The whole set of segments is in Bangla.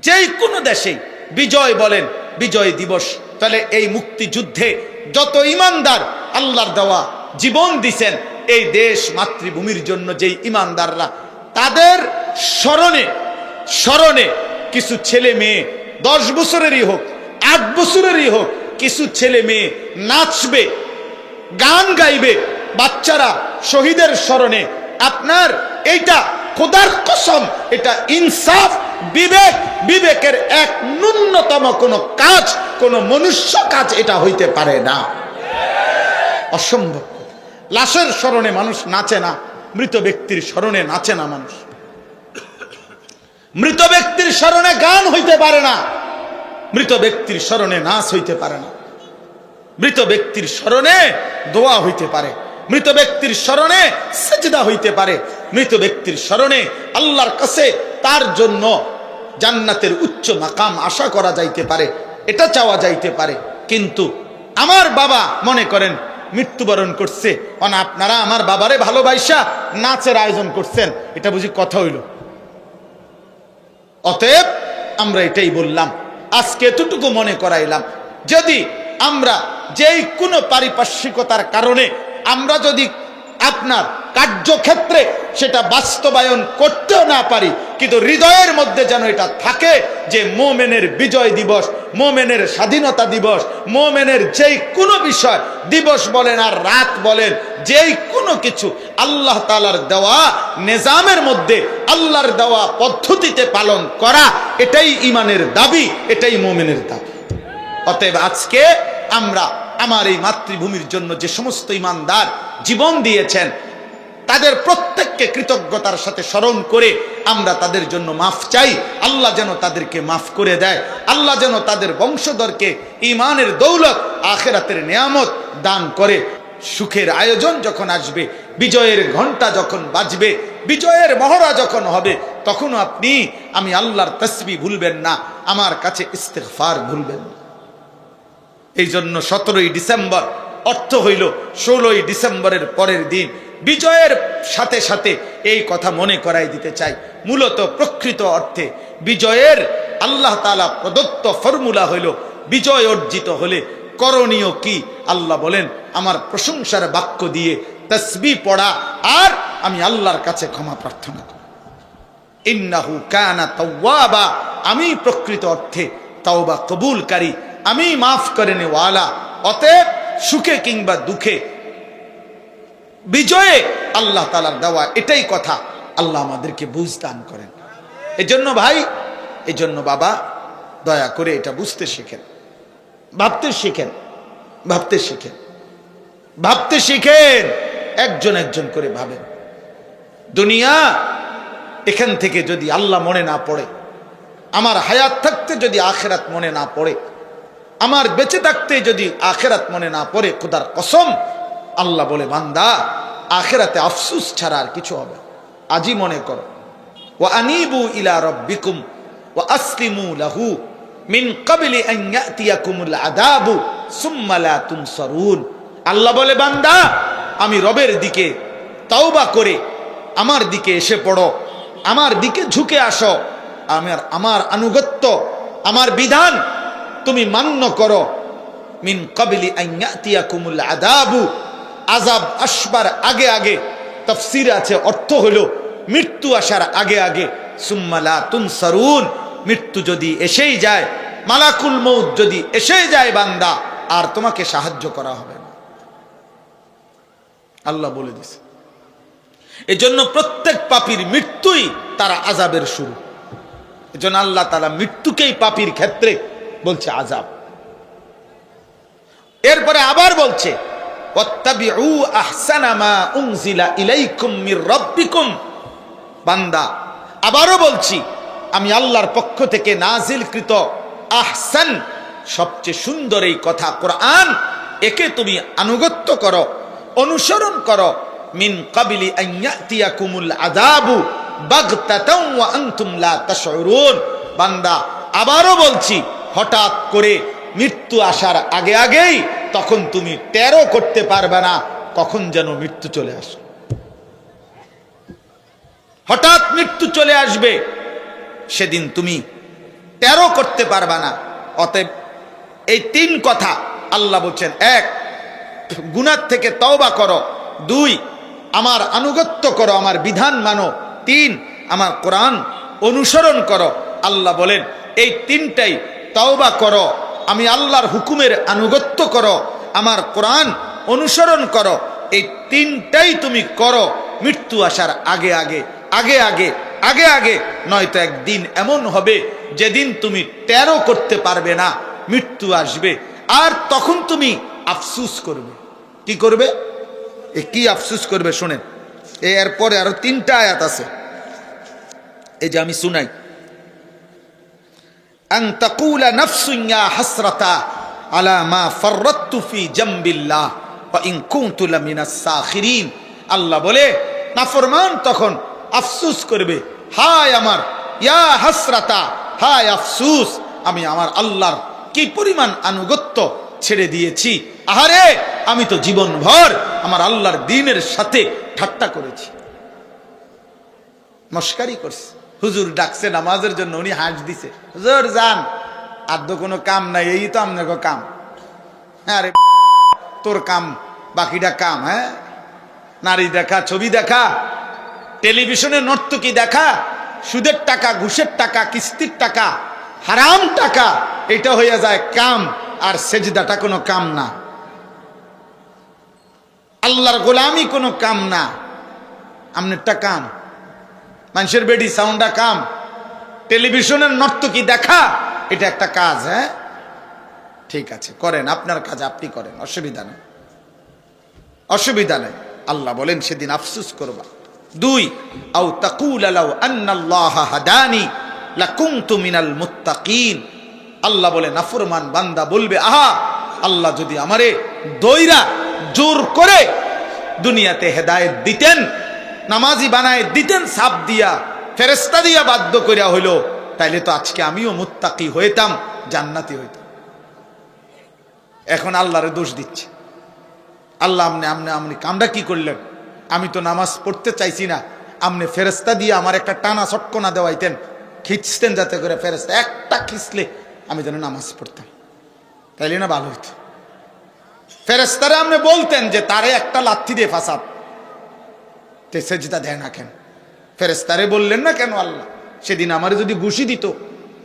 যেই কোনো দেশে বিজয় বলেন, বিজয় দিবস, তাহলে এই মুক্তিযুদ্ধে যত ইমানদার আল্লাহর দেওয়া জীবন দিছেন এই দেশ মাতৃভূমির জন্য, যেই ইমানদাররা, তাদের স্মরণে স্মরণে কিছু ছেলে মেয়ে 10 বছরেরই হোক 8 বছরেরই হোক, কিছু ছেলে মেয়ে নাচবে, গান গাইবে, বাচ্চারা শহীদের স্মরণে। আপনার এইটা খোদার কসম, এটা ইনসাফ, বিবেক, বিবেকের এক ন্যূনতম কোন কাজ, কোন মনুষ্য কাজ এটা হইতে পারে না, অসম্ভব। লাশের স্মরণে মানুষ নাচে না, মৃত ব্যক্তির স্মরণে নাচে না মানুষ। মৃত ব্যক্তির স্মরণে গান হইতে পারে না, মৃত ব্যক্তির স্মরণে নাচ হইতে পারে না। মৃত ব্যক্তির স্মরণে দোয়া হইতে পারে, মৃত ব্যক্তির স্মরণে সিজদা হইতে পারে, মৃত ব্যক্তির স্মরণে আল্লাহর কাছে তার জন্য জান্নাতের উচ্চ মাকাম আশা করা যাইতে পারে, এটা চাওয়া যাইতে পারে। কিন্তু আমার বাবা মনে করেন মৃত্যুবরণ করছে, আপনারা আমার বাবারে ভালোবাসা নাচের আয়োজন করছেন, এটা বুঝি কথা হইল? অতএব আমরা এটাই বললাম, আজকে এতটুকু মনে করাইলাম, যদি আমরা যেই কোনো পারিপার্শ্বিকতার কারণে আমরা যদি আপনার কার্যক্ষেত্রে সেটা বাস্তবায়ন করতেও না পারি, কিন্তু হৃদয়ের মধ্যে যেন এটা থাকে যে মোমেনের বিজয় দিবস, মোমেনের স্বাধীনতা দিবস, মোমেনের যেই কোনো বিষয়, দিবস বলেন আর রাত বলেন, যেই কোনো কিছু আল্লাহ তাআলার দেওয়া নিজামের মধ্যে, আল্লাহর দেওয়া পদ্ধতিতে পালন করা, এটাই ঈমানের দাবি, এটাই মোমেনের দাবি। অতএব আজকে আমরা আমার এই মাতৃভূমির জন্য যে সমস্ত ঈমানদার জীবন দিয়েছেন, তাদের প্রত্যেককে কৃতজ্ঞতার সাথে স্মরণ করে আমরা তাদের জন্য মাফ চাই। আল্লাহ যেন তাদেরকে মাফ করে দেয়, আল্লাহ যেন তাদের বংশধরকে ঈমানের দৌলত, আখিরাতের নিয়ামত দান করে। সুখের আয়োজন যখন আসবে, বিজয়ের ঘন্টা যখন বাজবে, বিজয়ের মহড়া যখন হবে, তখন আপনি আমি আল্লাহর তাসবিহ ভুলবেন না, আমার কাছে ইস্তিগফার ভুলবেন না। এই জন্য 17ই ডিসেম্বর অর্থ হইল 16ই ডিসেম্বরের পরের দিন। বিজয়ের সাথে সাথে এই কথা মনে করাই দিতে চাই, মূলত প্রকৃত অর্থে বিজয়ের আল্লাহ তাআলা প্রদত্ত ফর্মুলা হইল, বিজয় অর্জিত হলে করণীয় কি? আল্লাহ বলেন, আমার প্রশংসার বাক্য দিয়ে তাসবিহ পড়া, আর আমি আল্লাহর কাছে ক্ষমা প্রার্থনা করি। ইন্নাহু কানা তাওয়াবা, আমি প্রকৃত অর্থে তাওবা কবুলকারী, আমি মাফ করে নেওয়ালা। অতএব সুখে কিংবা দুঃখে, বিজয়ে আল্লাহ তাআলার দেওয়া এটাই কথা। আল্লাহ আমাদেরকে বুঝ দান করেন। এজন্য ভাই, এজন্য বাবা, দয়া করে এটা বুঝতে শিখেন, ভাবতে শিখেন, ভাবতে শিখেন, ভাবতে শিখেন। একজন একজন করে ভাবেন। দুনিয়া এখান থেকে যদি আল্লাহ মনে না পড়ে, আমার হায়াত থাকতে যদি আখিরাত মনে না পড়ে, আমার বেঁচে থাকতে যদি আখিরাত মনে না পড়ে, খোদার কসম আল্লাহ বলে, বান্দা আখিরাতে আফসোস ছাড়া আর কিছু হবে। আজই মনে করো, ওয়া আনিবু ইলা রাব্বিকুম ওয়া আসলিমু লাহু মিন ক্বাবলি আন ইয়াতিয়াকুমুল আযাবু সুম্মা লা তুনসারুন। আল্লাহ বলে, বান্দা আমি রবের দিকে তওবা করে আমার দিকে এসে পড়ো, আমার দিকে ঝুঁকে আসো, আমার আনুগত্য, আমার বিধান তুমি মান্য করো। মিন ক্বাবলি আন ইয়াতিয়াকুমুল আযাবু, আযাব আসবার আগে আগে, তাফসীর আছে অর্থ হলো মৃত্যু আসার আগে আগে। সুম্মা লা তুনসারুন, মৃত্যু যদি এসেই যায়, মালাকুল মউত যদি এসেই যায় বান্দা, আর তোমাকে সাহায্য করা হবে না, আল্লাহ বলে দিছে। এজন্য প্রত্যেক পাপীর মৃত্যুই তার আযাবের শুরু। এজন্য আল্লাহ তাআলা মৃত্যুকেই পাপীর ক্ষেত্রে বলছে আযাব। এরপরে আবার বলছে, ওয়াত্তাবিউ আহসানা মা উনজিলা ইলাইকুম মির রাব্বিকুম। বান্দা আবারও বলছি, আমি আল্লাহর পক্ষ থেকে নাজিলকৃত আহসান, সবচেয়ে সুন্দর এই কথা কোরআন, একে তুমি আনুগত্য করো, অনুসরণ করো। মিন ক্বাবলি আন ইয়াতিয়াকুমুল আযাবু বাগতাতাও ওয়া আনতুম লা তাশউরুন। বান্দা আবারও বলছি, হঠাৎ করে মৃত্যু আসার আগে আগেই, তখন তুমি টেরও করতে পারবে না কখন যেন মৃত্যু চলে আসে। হঠাৎ মৃত্যু চলে আসবে, সেদিন তুমি তেরো করতে পারবা না। অতএব এই তিন কথা আল্লাহ বলছেন, এক, গুনাহ থেকে তওবা করো, দুই, আমার আনুগত্য করো, আমার বিধান মানো, তিন, আমার কোরআন অনুসরণ করো। আল্লাহ বলেন এই তিনটাই, তওবা করো, আমি আল্লাহর হুকুমের আনুগত্য করো, আমার কোরআন অনুসরণ করো, এই তিনটাই তুমি করো মৃত্যু আসার আগে আগে, আগে আগে, আগে আগে। নয়তো একদিন এমন হবে যেদিন তুমি 13 করতে পারবে না, মৃত্যু আসবে, আর তখন তুমি আফসুস করবে। কি করবে? কি আফসুস করবে শোনেন। এরপরে আরো 3টা আয়াত আছে, এই যে আমি শুনাই। আন তাকুলা নাফসুন ইয়া হাসরাতা আলা মা ফাররাতু ফি জামবিল্লাহ ওয়া ইন কুনতু লামিনাস সাখিরিন। আল্লাহ বলে নাফরমান তখন আফসুস করবে, হায় আমার, ইয়া হাসরাতা, হায় আফসুস, আমি আমার আল্লাহর কি পরিমাণ আনুগত্য ছেড়ে দিয়েছি। আহারে, আমি তো জীবনভর আমার আল্লাহর দ্বীনের সাথে ঠাট্টা করেছি, মস্কারি করছি। হুজুর ডাকছে নামাজের জন্য, উনি হাঁস দিছে, হুজুর যান, আর তো কোনো কাম নাই, এই তো আপনার কাম। আরে তোর কাম, বাকিটা কাম। হ্যাঁ, নারী দেখা, ছবি দেখা, টেলিভিশনে নর্তকী দেখা, সুদের টাকা, ঘুষের টাকা, কিস্তির টাকা, হারাম টাকা, এটা হয়ে যায় কাম, আর সেজদাটা কোনো কাম না। আল্লাহর গোলামি কোনো কাম না, আমনেরটা কাম। মানুষের বেডি সাউন্ডটা কাম, টেলিভিশনের নর্তকী দেখা, এটা একটা কাজ। হ্যাঁ, ঠিক আছে, করেন, আপনার কাজ আপনি করেন, অসুবিধা নেই, অসুবিধা নেই। আল্লাহ বলেন সেদিন আফসুস করবা। দুই, আও তাকুল লাউ আন্নাল্লাহ হাদানি লাকুনতু মিনাল মুত্তাকিন। আল্লাহ বলে নাফরমান বান্দা বলবে, আহা, আল্লাহ যদি আমারে দইরা জোর করে দুনিয়াতে হেদায়েত দিতেন, নামাজি বানায় দিতেন, সাপ দিয়া, ফেরেশতা দিয়া বাধ্য করিয়া হইল, তাইলে তো আজকে আমিও মুত্তাকি হইতাম, জান্নাতি হইতাম। এখন আল্লাহরে দোষ দিচ্ছে। আল্লাহ আমনে কামটা কি করলেন? আমি তো নামাজ পড়তে চাইছি না, আমনে ফেরেশতা দিয়ে আমার একটা টানা চটকনা দেওয়াইতেন, খিঁচতেন, যাতে করে ফেরেশতা একটা খিঁচলে আমি যেন নামাজ পড়তাম, তাইলে না ভালো হইত। ফেরেশতারে আপনি বলতেন যে তারে একটা লাথি দিয়ে ফাসাদ, তে সেজদা দেয় না কেন? ফেরেশতারে বললেন না কেন? আল্লাহ সেদিন আমারে যদি ঘুষি দিত,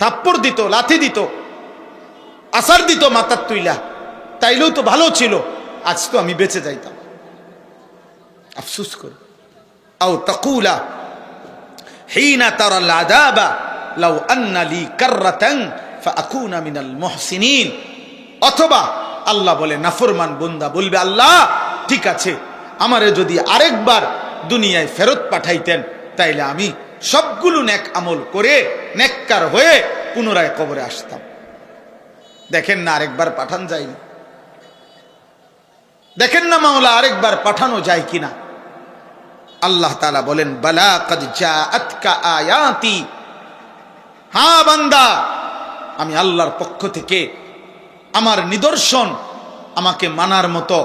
থাপ্পড় দিত, লাথি দিত, আসার দিত মাথার তুইলা, তাইলেও তো ভালো ছিল, আজ তো আমি বেঁচে যাইতাম। আফসোস কর। আও তাকুলা হিনা তারাল আযাবা লাউ আন্না লি কাররাতান ফাআকুনা মিনাল মুহসিনিন। অথবা আল্লাহ বলে নাফরমান বান্দা বলবে, আল্লাহ ঠিক আছে, আমারে যদি আরেকবার দুনিয়ায় ফেরত পাঠাইতেন, তাইলে আমি সবগুলো নেক আমল করে নেককার হয়ে পুনরায় কবরে আসতাম। দেখেন না আরেকবার পাঠান যায়নি, দেখেন না মাওলা আরেকবার পাঠানো যায় কিনা। আল্লাহ তাআলা বলেন, বালা কাদ জাআতকা আয়াতি, হ্যাঁ বান্দা, আমি আল্লাহর পক্ষ থেকে আমার নিদর্শন, আমাকে মানার মতো,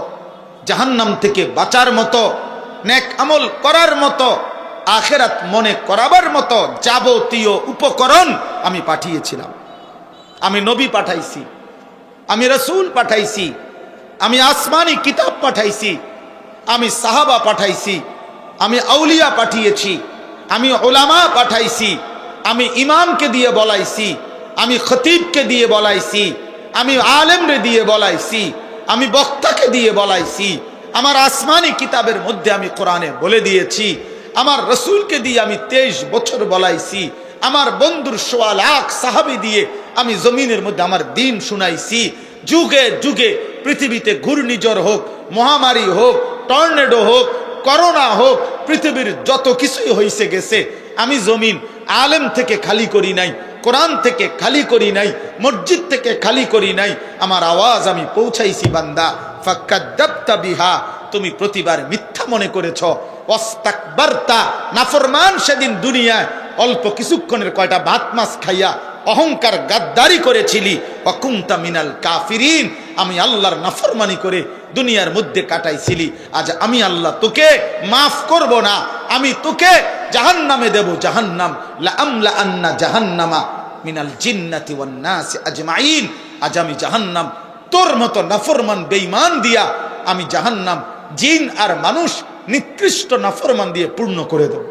জাহান্নাম থেকে বাঁচার মতো, নেক আমল করার মতো, আখিরাত মনে করাবার মতো যাবতীয় উপকরণ আমি পাঠিয়েছিলাম। আমি নবী পাঠাইছি, আমি রাসূল পাঠাইছি, আমি আসমানি কিতাব পাঠাইছি, আমি সাহাবা পাঠাইছি, আমি আউলিয়া পাঠিয়েছি, আমি উলামা পাঠাইছি, আমি ইমামকে দিয়ে বলাইছি, আমি খতিবকে দিয়ে বলাইছি, আমি আলেমরে দিয়ে বলাইছি, আমি বক্তাকে দিয়ে বলাইছি, আমার আসমানি কিতাবের মধ্যে আমি কোরআনে বলে দিয়েছি, আমার রসুলকে দিয়ে আমি 23 বছর বলাইছি, আমার বন্ধুর 1.25 লাখ সাহাবী দিয়ে আমি জমিনের মধ্যে আমার দ্বীন শুনাইছি। যুগে যুগে পৃথিবীতে ঘূর্ণিঝড় হোক, মহামারী হোক, টর্নেডো হোক, করোনা হোক, পৃথিবীর যত কিছুই হয়েছে গেছে, আমি জমিন আলেম থেকে খালি করি নাই, কোরআন থেকে খালি করি নাই, মসজিদ থেকে খালি করি নাই, আমার আওয়াজ আমি পৌঁছাইছি। বান্দা ফাকাদ্দাবতা বিহা, তুমি প্রতিবার মিথ্যা মনে করেছ। ওয়াস্তাকবারতা, নাফরমান সেদিন দুনিয়ায় অল্প কিছুক্ষণের কয়টা ভাত মাছ খাইয়া অহংকার গাদ্দারি করেছিলি। ওয়াকুনতা মিনাল কাফিরিন, আমি আল্লাহর নাফরমানি করে দুনিয়ার মধ্যে কাটাইছিলি। আজ আমি আল্লাহ তোকে মাফ করব না, আমি তোকে জাহান্নামে দেব। জাহান্নাম, লা আমলা আন্না জাহান্নামা মিনাল জিন্নাতি ওয়ান নাস আজমাইন, আজ আমি জাহান্নাম তোর মতো নাফরমান বেঈমান দিয়া আমি জাহান্নাম জিন আর মানুষ নিকৃষ্ট নাফরমান দিয়ে পূর্ণ করে দেব।